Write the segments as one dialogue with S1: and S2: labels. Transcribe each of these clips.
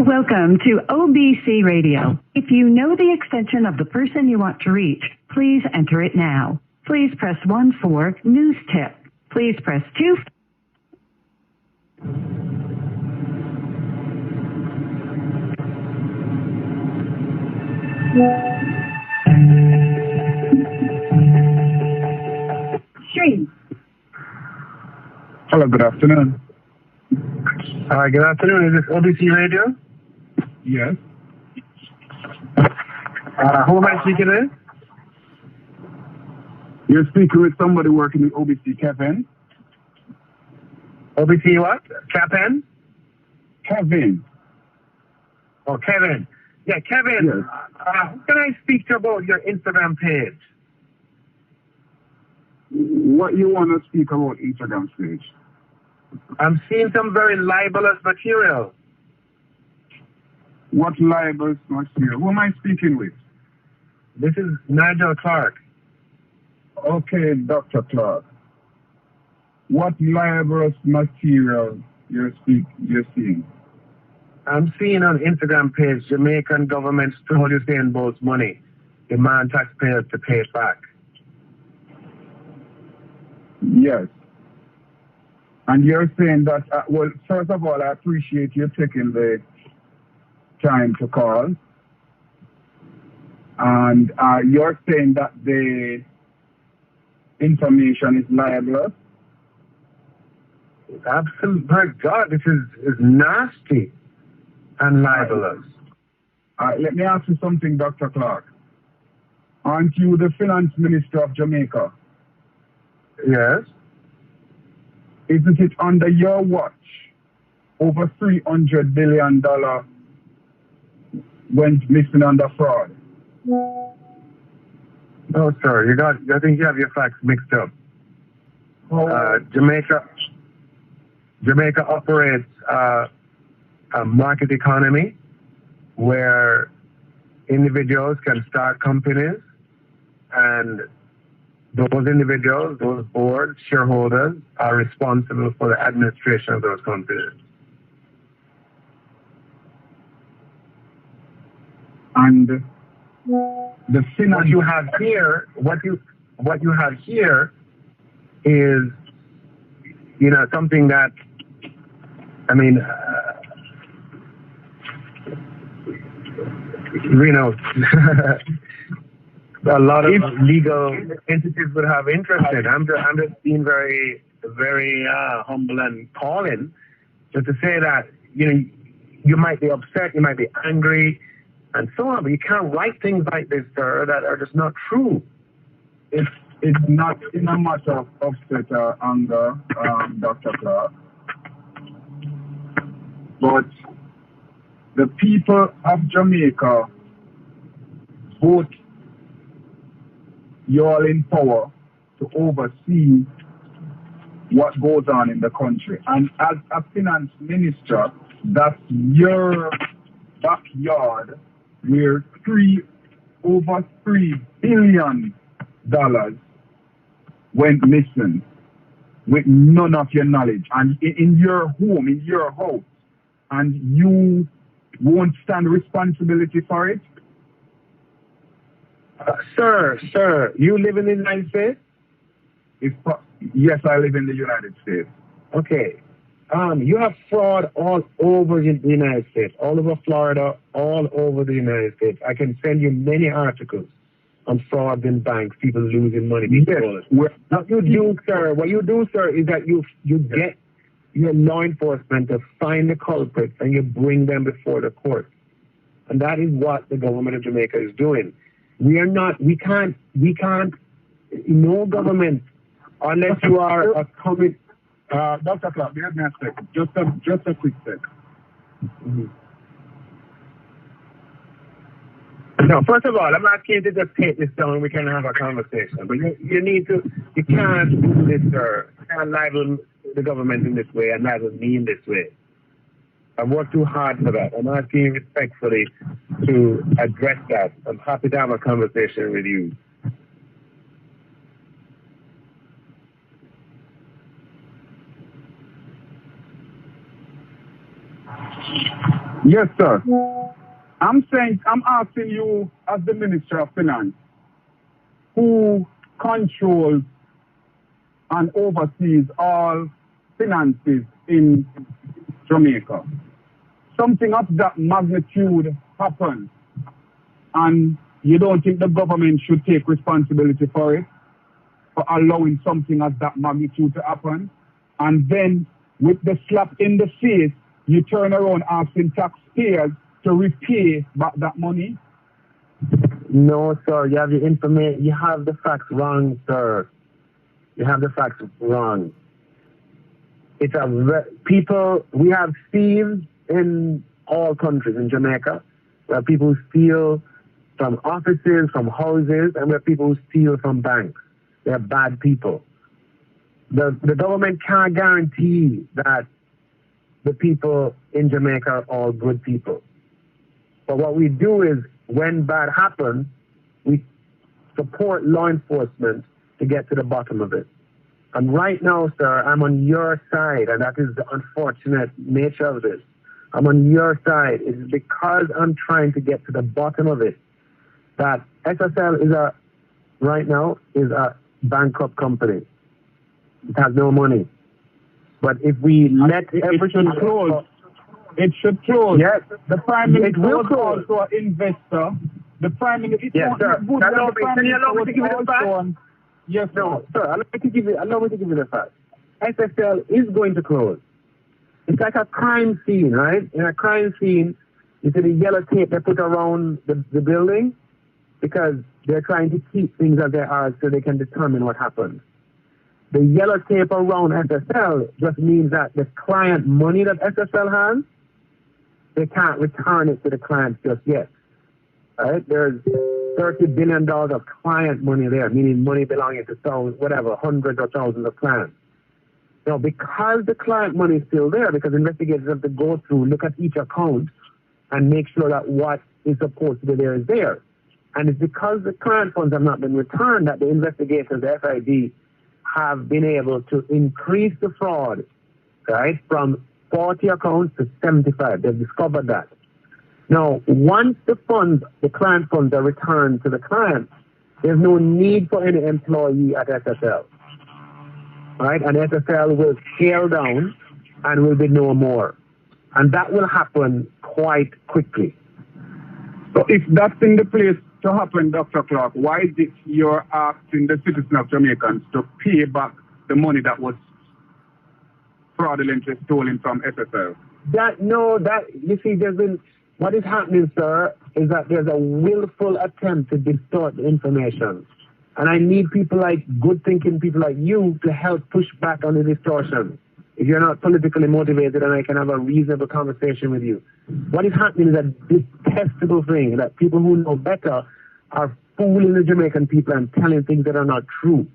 S1: Welcome to OBC Radio. If you know the extension of the person you want to reach, please enter it now. Please press 1 for news tip. Please press 2.
S2: Hello, good afternoon.
S3: Good afternoon. Is this OBC Radio?
S2: Yes.
S3: Who am I speaking with?
S2: You're speaking with somebody working with OBC Kevin.
S3: OBC what? Cap'n?
S2: Kevin.
S3: Oh, Kevin. Yeah, Kevin.
S2: Yes.
S3: Who can I speak to about your Instagram page?
S2: What you want to speak about Instagram page?
S3: I'm seeing some very libelous material.
S2: What libels material? Who am I speaking with?
S3: This is Nigel Clarke.
S2: Okay, Dr. Clarke. What libelous material you're seeing?
S3: I'm seeing on Instagram page Jamaican government producing both money, demand taxpayers to pay it back.
S2: Yes. And you're saying that, well, first of all, I appreciate you taking the time to call. And you're saying that the information is libelous?
S3: Absolutely. My God, this is nasty and libelous.
S2: Let me ask you something, Dr. Clarke. Aren't you the finance minister of Jamaica?
S3: Yes.
S2: Isn't it under your watch over $300 billion went missing under fraud?
S3: No, sir. I think you have your facts mixed up. Jamaica operates a market economy where individuals can start companies, and those individuals, those boards, shareholders are responsible for the administration of those companies.
S2: And the
S3: what you have here is, something that, a lot of legal entities would have interest in. I'm just being very, very humble and calling just to say that, you might be upset, you might be angry, and so on, but you can't write things like this, sir, that are just not true.
S2: It's not in a matter of upset or anger, Dr. Clarke, but the people of Jamaica vote you all in power to oversee what goes on in the country. And as a finance minister, that's your backyard where over $3 billion went missing with none of your knowledge, and in your home, in your house, and you won't stand responsibility for it?
S3: Sir, you live in the United States?
S2: Yes, I live in the United States.
S3: Okay. You have fraud all over the United States, all over Florida, all over the United States. I can send you many articles on fraud in banks, people losing money. What you do, sir, is that you get your law enforcement to find the culprits and you bring them before the court. And that is what the government of Jamaica is doing. We can't, no government, unless you are a common.
S2: Dr. Clarke, give me a second. Just a quick sec.
S3: Mm-hmm. No, first of all, I'm asking you to just take this down and we can have a conversation. But you can't do this, sir. You can't libel the government in this way and libel me in this way. I've worked too hard for that. I'm asking you respectfully to address that. I'm happy to have a conversation with you.
S2: Yes, sir. I'm asking you as the Minister of Finance, who controls and oversees all finances in Jamaica. Something of that magnitude happened, and you don't think the government should take responsibility for it, for allowing something of that magnitude to happen? And then, with the slap in the face, you turn around asking taxpayers to repay back that money?
S3: No, sir. You have the information. You have the facts wrong, sir. You have the facts wrong. It's people. We have thieves in all countries. In Jamaica, we have people who steal from offices, from houses, and we have people who steal from banks. They are bad people. The government can't guarantee that the people in Jamaica are all good people. But what we do is, when bad happens, we support law enforcement to get to the bottom of it. And right now, sir, I'm on your side, and that is the unfortunate nature of this. I'm on your side. It is because I'm trying to get to the bottom of it that SSL right now is a bankrupt company. It has no money. But if we let everything
S2: close, it should close.
S3: Yes,
S2: the Prime Minister was also an investor. The Prime Minister.
S3: Yes, sir. Can you allow me to give you the fact?
S2: Yes,
S3: no, sir. Allow me to give you the fact. SSL is going to close. It's like a crime scene, right? In a crime scene, you see the yellow tape they put around the building because they're trying to keep things as they are so they can determine what happened. The yellow tape around SSL just means that the client money that SSL has, they can't return it to the client just yet. Right? There's $30 billion of client money there, meaning money belonging to hundreds or thousands of clients. Now, because the client money is still there, because investigators have to go through, look at each account, and make sure that what is supposed to be there is there. And it's because the client funds have not been returned that the investigators, the FID, have been able to increase the fraud, right, from 40 accounts to 75. They've discovered that. Now, once the client funds are returned to the client, there's no need for any employee at SSL, right? And SSL will scale down and will be no more. And that will happen quite quickly.
S2: So if that's in the place to happen, Dr. Clarke, why did you're asking the citizens of Jamaicans to pay back the money that was fraudulently stolen from SSL?
S3: You see, what is happening, sir, is that there's a willful attempt to distort the information. And I need good thinking people like you to help push back on the distortion. If you're not politically motivated, and I can have a reasonable conversation with you. What is happening is a detestable thing that people who know better are fooling the Jamaican people and telling things that are not true.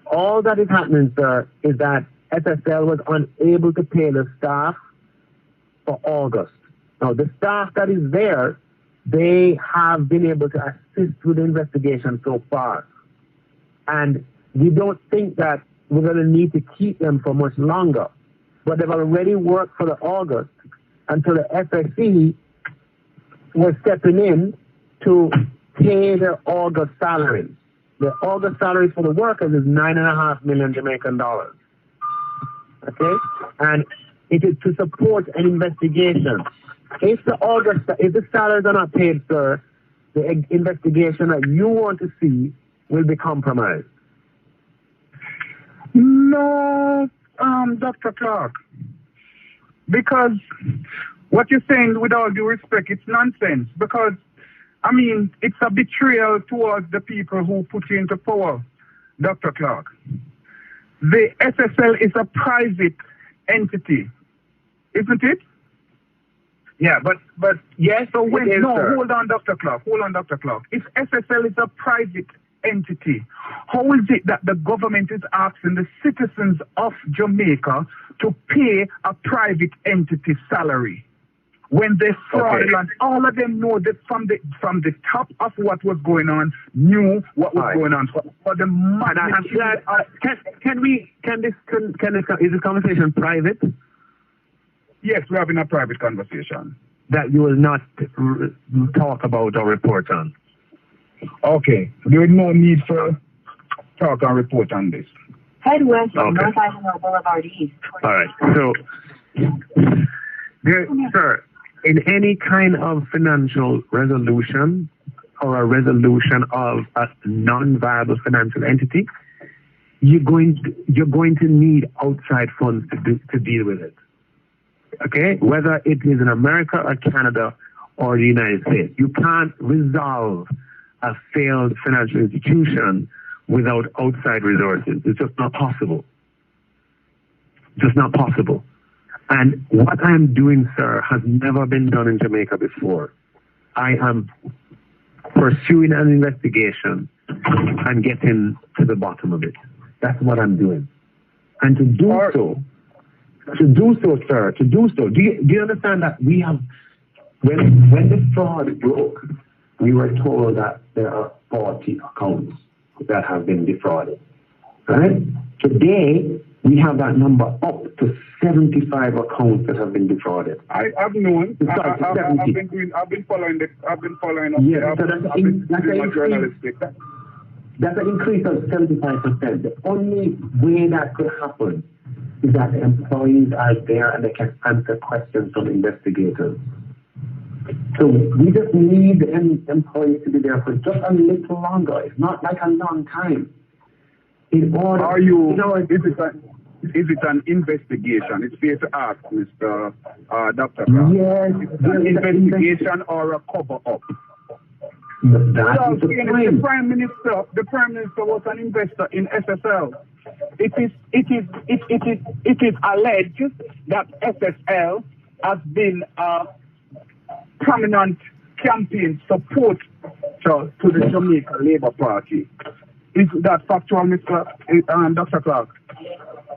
S3: All that is happening, sir, is that SSL was unable to pay the staff for August. Now, the staff that is there, they have been able to assist with the investigation so far. And we don't think that we're going to need to keep them for much longer. But they've already worked for the August until the FSC was stepping in to pay their August salaries. The August salaries for the workers is $9.5 million Jamaican dollars. Okay? And it is to support an investigation. If the salaries are not paid, sir, the investigation that you want to see will be compromised.
S2: No, Dr. Clarke. Because what you're saying, with all due respect, it's nonsense. Because, it's a betrayal towards the people who put you into power, Dr. Clarke. The SSL is a private entity, isn't it?
S3: Yeah, but yes.
S2: So hold on, Dr. Clarke. If SSL is a private entity, how is it that the government is asking the citizens of Jamaica to pay a private entity salary when they're fraudulent? Okay. All of them know that from the top of what was going on, knew what was going on. For the
S3: is this conversation private?
S2: Yes, we're having a private conversation.
S3: That you will not talk about or report on.
S2: Okay. There is no need for talk and report on this.
S1: Head west on North Ivanhoe Boulevard East.
S3: All right. So, sir, in any kind of financial resolution or a resolution of a non-viable financial entity, you're going to need outside funds to deal with it. Okay? Whether it is in America or Canada or the United States. You can't resolve a failed financial institution without outside resources. It's just not possible. Just not possible. And what I'm doing, sir, has never been done in Jamaica before. I am pursuing an investigation and getting to the bottom of it. That's what I'm doing. And to do so, sir, do you understand that we have, when the fraud broke, we were told that there are 40 accounts that have been defrauded, right? Today, we have that number up to 75 accounts that have been defrauded.
S2: I've known. I've been following.
S3: Yeah, so that's an increase of 75%. The only way that could happen is that the employees are there and they can answer questions from investigators. So we just need the employees to be there for just a little longer. It's not like a long time. In order,
S2: is it an investigation? It's fair to ask, Mr. Dr. Clarke.
S3: Yes.
S2: Is it an investigation or a cover-up? The Prime Minister was an investor in SSL. It is alleged that SSL has been a prominent campaign support to the Jamaica Labour Party. Is that factual, Mr. Dr. Clarke?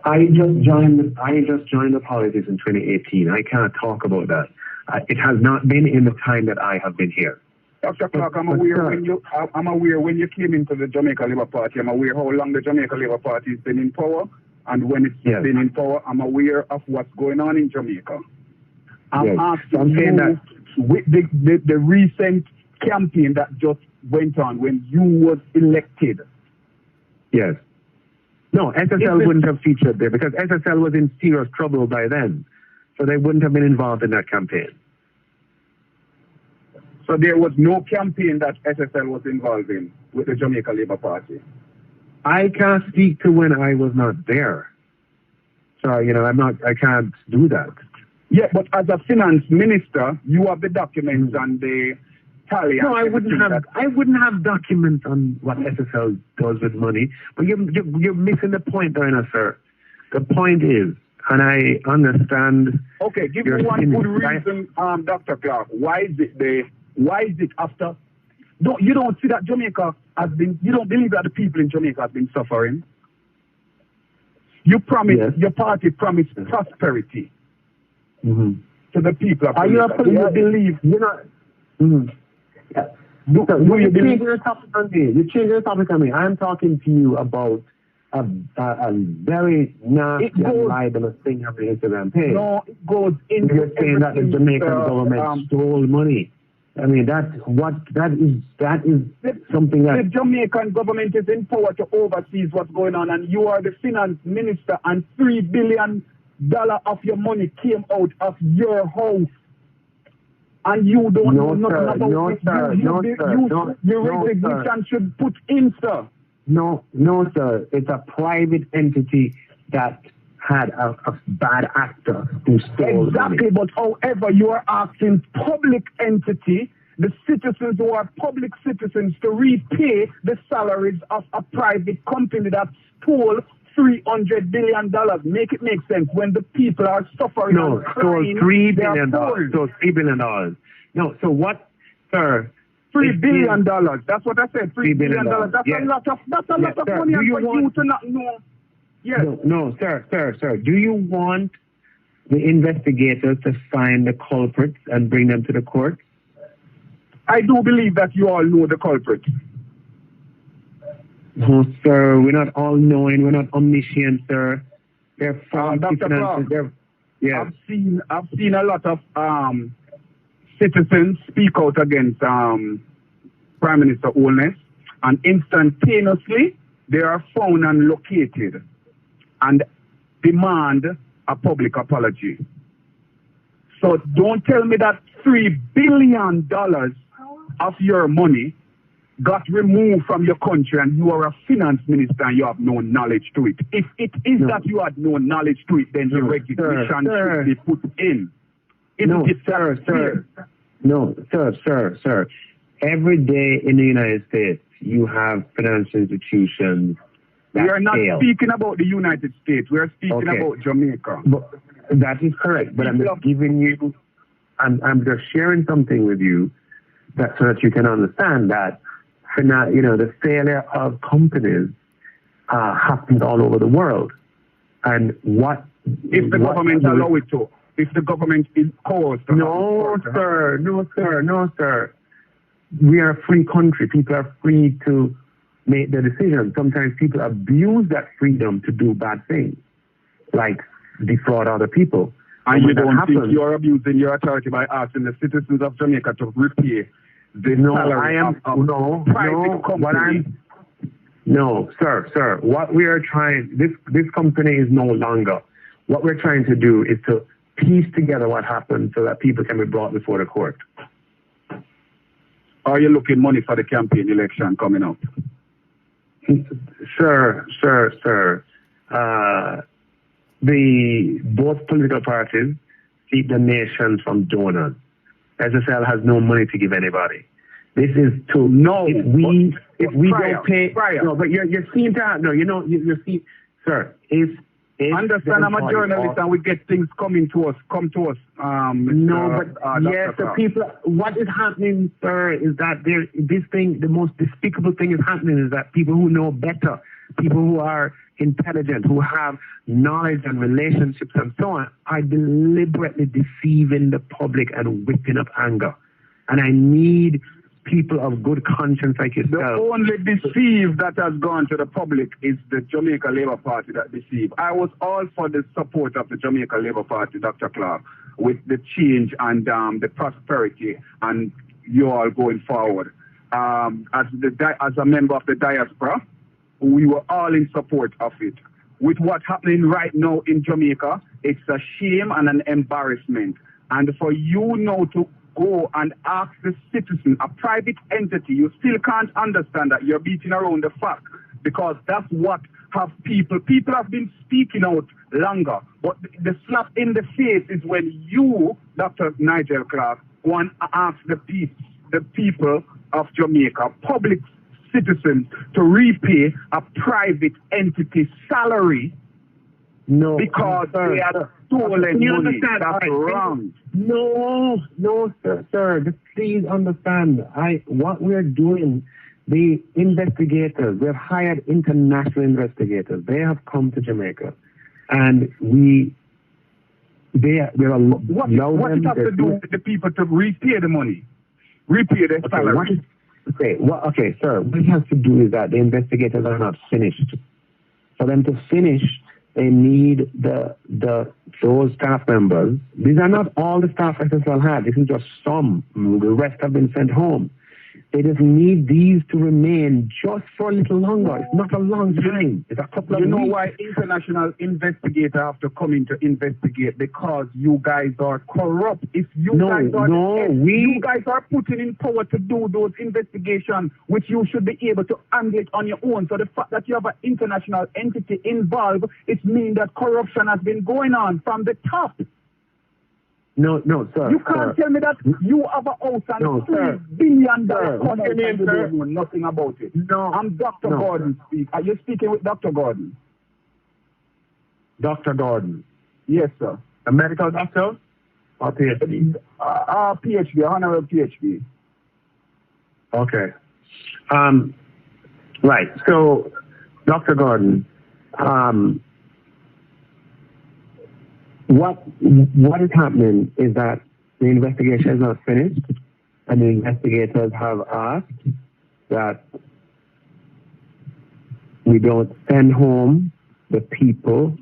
S3: I just joined the politics in 2018. I can't talk about that. It has not been in the time that I have been here.
S2: Dr. Clarke, I'm aware when you came into the Jamaica Labour Party. I'm aware how long the Jamaica Labour Party has been in power, and when it's been in power, I'm aware of what's going on in Jamaica. I'm asking you, with the recent campaign that just went on when you was elected.
S3: Yes. No, SSL wouldn't have featured there because SSL was in serious trouble by then, so they wouldn't have been involved in that campaign.
S2: So there was no campaign that SSL was involved in with the Jamaica Labour Party?
S3: I can't speak to when I was not there. So, I can't do that.
S2: Yeah, but as a finance minister, you have the documents and the tally.
S3: No, I wouldn't have documents on what SSL does with money. But you're missing the point there, sir. The point is, and I understand.
S2: Okay, give me one good reason, Dr. Clarke. Why is it after? No, you don't see that Jamaica has been. You don't believe that the people in Jamaica have been suffering. You promised. Yes. Your party promised prosperity to the people.
S3: Are you believe? You're not. Yeah. You change your topic on me. You change your topic on me. I'm talking to you about a very nasty and libelous thing on the Instagram page.
S2: No, it goes into.
S3: You're saying that the Jamaican government stole money. I mean, that is something that
S2: the Jamaican government is in power to oversee what's going on, and you are the finance minister, and $3 billion of your money came out of your house, and you don't know nothing about it. Your resignation should put in, sir.
S3: No, sir. It's a private entity that had a bad actor who stole
S2: exactly,
S3: money.
S2: But however, you are asking public entity, the citizens who are public citizens, to repay the salaries of a private company that stole $300 billion. Make it make sense when the people are suffering.
S3: No, stole $3 billion. So $3 billion. No, so what, sir?
S2: $3 billion. That's what I said. $3 billion. That's a lot of money for you to not know. Yes.
S3: No, sir. Do you want the investigators to find the culprits and bring them to the court?
S2: I do believe that you all know the culprit.
S3: No, sir. We're not all knowing. We're not omniscient, sir. They're
S2: Dr. Clarke.
S3: Yes.
S2: I've seen a lot of citizens speak out against Prime Minister Holness, and instantaneously they are found and located and demand a public apology. So don't tell me that $3 billion of your money got removed from your country and you are a finance minister and you have no knowledge to it. If it is that you had no knowledge to it, then the recognition should be put in. Sir.
S3: Every day in the United States, you have financial institutions that
S2: we are not
S3: fail.
S2: speaking about the United States. We are speaking about Jamaica.
S3: But that is correct. But I'm just giving you, I'm just sharing something with you so that you can understand that, the failure of companies happens all over the world. And
S2: if the government allow it to? If the government is caused to?
S3: No, sir. We are a free country. People are free to make their decisions. Sometimes people abuse that freedom to do bad things, like defraud other people.
S2: And you don't think you're abusing your authority by asking the citizens of Jamaica to repay the salary of private company?
S3: No, sir. What we are trying, this company is no longer. What we're trying to do is to piece together what happened so that people can be brought before the court.
S2: Are you looking money for the campaign election coming up?
S3: Sir. Both political parties seek donations from donors. SSL has no money to give anybody. This is to if we don't pay. No, but you're seeing that. No, you're seeing, sir.
S2: Understand, I'm a journalist and we get things come to us.
S3: The people. What is happening, sir, is that the most despicable thing is happening is that people who know better, people who are intelligent, who have knowledge and relationships and so on, are deliberately deceiving the public and whipping up anger. And I need people of good conscience like yourself.
S2: The only deceive that has gone to the public is the Jamaica Labour Party that deceive. I was all for the support of the Jamaica Labour Party, Dr. Clarke, with the change and the prosperity and you all going forward. As a member of the diaspora, we were all in support of it. With what's happening right now in Jamaica, it's a shame and an embarrassment. And for you now to go and ask the citizen, a private entity, you still can't understand that you're beating around the fact, because that's what people have been speaking out longer. But the slap in the face is when you, Dr. Nigel Clarke, go and ask the people of Jamaica, public citizens, to repay a private entity salary because they are stolen money. That's wrong.
S3: No, sir. Just please understand. What we're doing, the investigators, we've hired international investigators. They have come to Jamaica, and what does it have to do with the people to repay the money, repay the salary? Okay, sir. What it has to do is that the investigators are not finished. For them to finish, they need those staff members. These are not all the staff SSL had. This is just some. The rest have been sent home. They just need these to remain just for a little longer. It's not a long time. It's a couple of weeks.
S2: You know why international investigators have to come in to investigate? Because you guys are corrupt. If you guys are putting in power to do those investigations, which you should be able to handle it on your own. So the fact that you have an international entity involved, it means that corruption has been going on from the top.
S3: No, sir.
S2: You can't tell me that you have a house and $3 billion and you don't know nothing about it.
S3: No.
S2: I'm Dr. Gordon speaking. Are you speaking with Dr. Gordon?
S3: Dr. Gordon?
S2: Yes, sir.
S3: A medical doctor or PhD?
S2: PhD, honorable PhD.
S3: Okay. Right. So, Dr. Gordon, what is happening is that the investigation is not finished, and the investigators have asked that we don't send home the people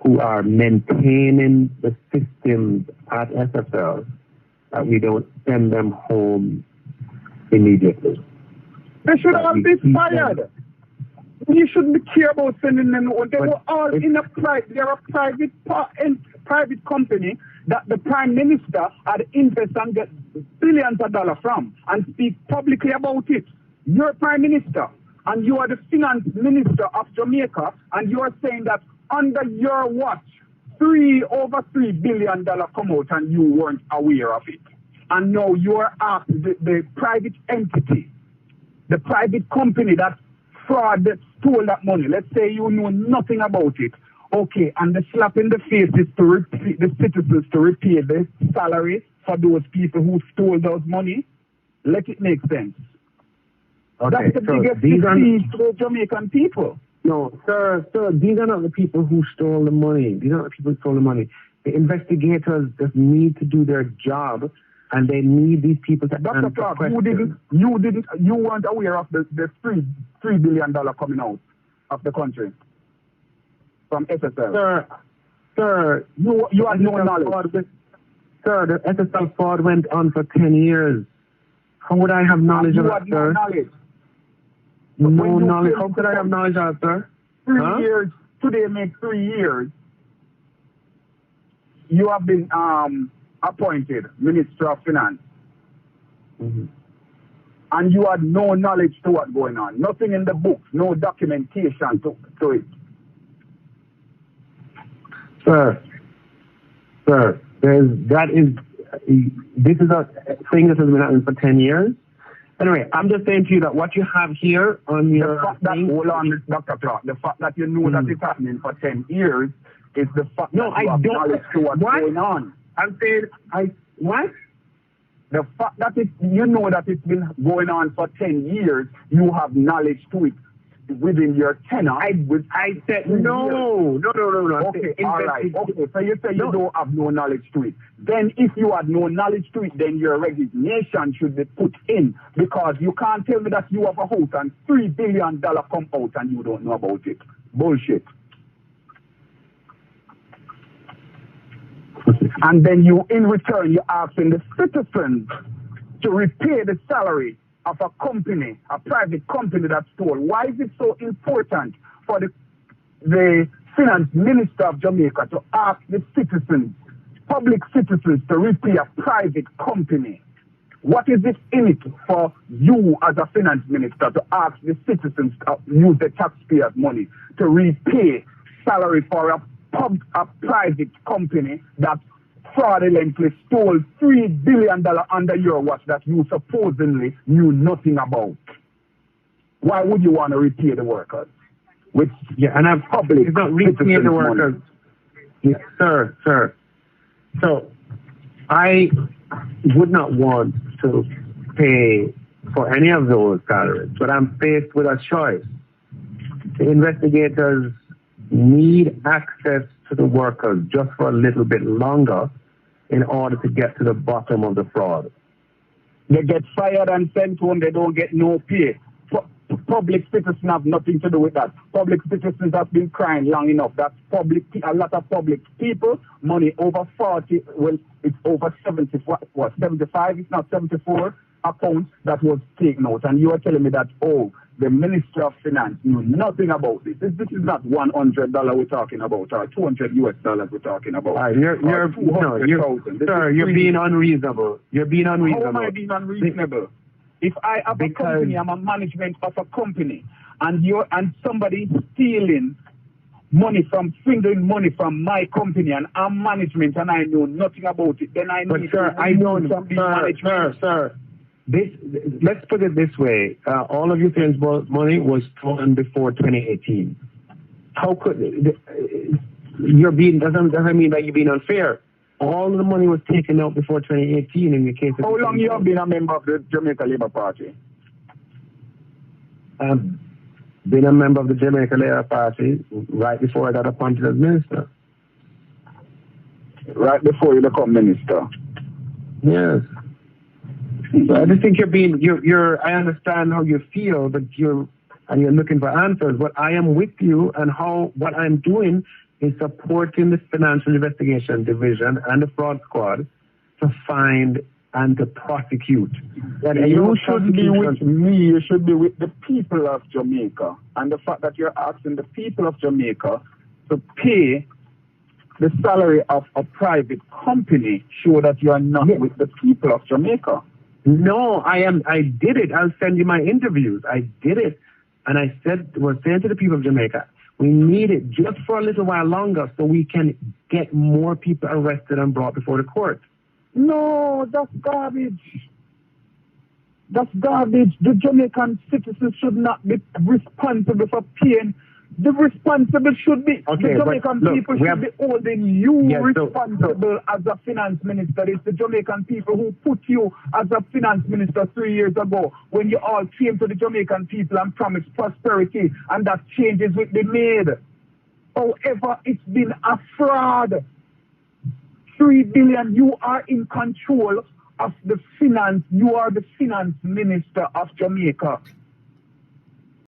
S3: who are maintaining the systems at SSL, that we don't send them home immediately.
S2: They should have been fired. You shouldn't care about sending them home. They were all in a they're a private company that the Prime Minister had invest and get billions of dollars from and speak publicly about it. You're Prime Minister and you are the Finance Minister of Jamaica, and you are saying that under your watch, over $3 billion come out and you weren't aware of it. And now you are asking the private entity, the private company that fraud that stole that money. Let's say you know nothing about it. Okay, and the slap in the face is to repay the citizens to repay the salary for those people who stole those money. Let it make sense.
S3: Okay,
S2: that's the biggest defeat to the Jamaican people.
S3: No, sir, these are not the people who stole the money. These are not the people who stole the money. The investigators just need to do their job, and they need these people to
S2: Dr. Clarke, you weren't aware of the $3 billion coming out of the country from SSL.
S3: Sir,
S2: you had no knowledge.
S3: Sir, the SSL fraud went on for 10 years. How would I have knowledge of that, sir? No knowledge. How could I have knowledge of that, sir?
S2: 3 years. Today makes 3 years. You have been appointed Minister of Finance.
S3: Mm-hmm.
S2: And you had no knowledge to what's going on. Nothing in the books, no documentation to it.
S3: Sir, this is a thing that has been happening for 10 years. Anyway, I'm just saying to you that what you have here on your thing...
S2: Hold on, Dr. Clarke. The fact that you know that it's happening for 10 years is the fact that you have knowledge to what's going on.
S3: I'm saying, what?
S2: The fact that you know that it's been going on for 10 years, you have knowledge to it within your tenure.
S3: I said no.
S2: Okay, all right. Okay, so you say you don't have no knowledge to it. Then if you had no knowledge to it, then your resignation should be put in, because you can't tell me that you have a house and $3 billion come out and you don't know about it. Bullshit. And then you, in return, you're asking the citizens to repay the salary of a company, a private company that stole. Why is it so important for the Finance Minister of Jamaica to ask the citizens, public citizens, to repay a private company? What is it in it for you as a Finance Minister to ask the citizens to use the taxpayers' money to repay salary for a private company that fraudulently stole $3 billion under your watch that you supposedly knew nothing about? Why would you want to repay the workers?
S3: And I'm public. It's not repay the workers. Yes, sir. So I would not want to pay for any of those salaries, but I'm faced with a choice. The investigators need access to the workers just for a little bit longer in order to get to the bottom of the fraud. They get fired and sent home, they don't get no pay. Public citizens have nothing to do with that. Public citizens have been crying long enough. That's a lot of public people, money over 40, well, it's over 70, 75, it's not 74 accounts that was taken out. And you are telling me that, the Minister of Finance knew nothing about this. This is not $100 we're talking about, or $200 we're talking about. You're being unreasonable. You're being unreasonable.
S2: How am I being unreasonable? If I have a company, I'm a management of a company, and somebody stealing swindling money from my company, and I'm management, and I know nothing about it, then I need
S3: to Sir. Let's put it this way. All of your friends' money was stolen before 2018. How could doesn't mean that you're being unfair. All of the money was taken out before 2018 in the case of...
S2: How long you have been a member of the Jamaica Labour Party?
S3: I've been a member of the Jamaica Labour Party right before I got appointed as minister.
S2: Right before you become minister?
S3: Yes. So I just think I understand how you feel, but you're looking for answers. But I am with you, and what I'm doing is supporting the Financial Investigation Division and the Fraud Squad to find and to prosecute.
S2: You should be with me, you should be with the people of Jamaica. And the fact that you're asking the people of Jamaica to pay the salary of a private company show that you are not with the people of Jamaica.
S3: No, I did it. I'll send you my interviews. I did it. And I was saying to the people of Jamaica, we need it just for a little while longer so we can get more people arrested and brought before the court.
S2: No, that's garbage. That's garbage. The Jamaican citizens should not be responsible for paying. The responsible should be, the Jamaican people should be holding you responsible as a finance minister. It's the Jamaican people who put you as a finance minister 3 years ago when you all came to the Jamaican people and promised prosperity, and that changes will be made. However, it's been a fraud. 3 billion, you are in control of the finance. You are the finance minister of Jamaica.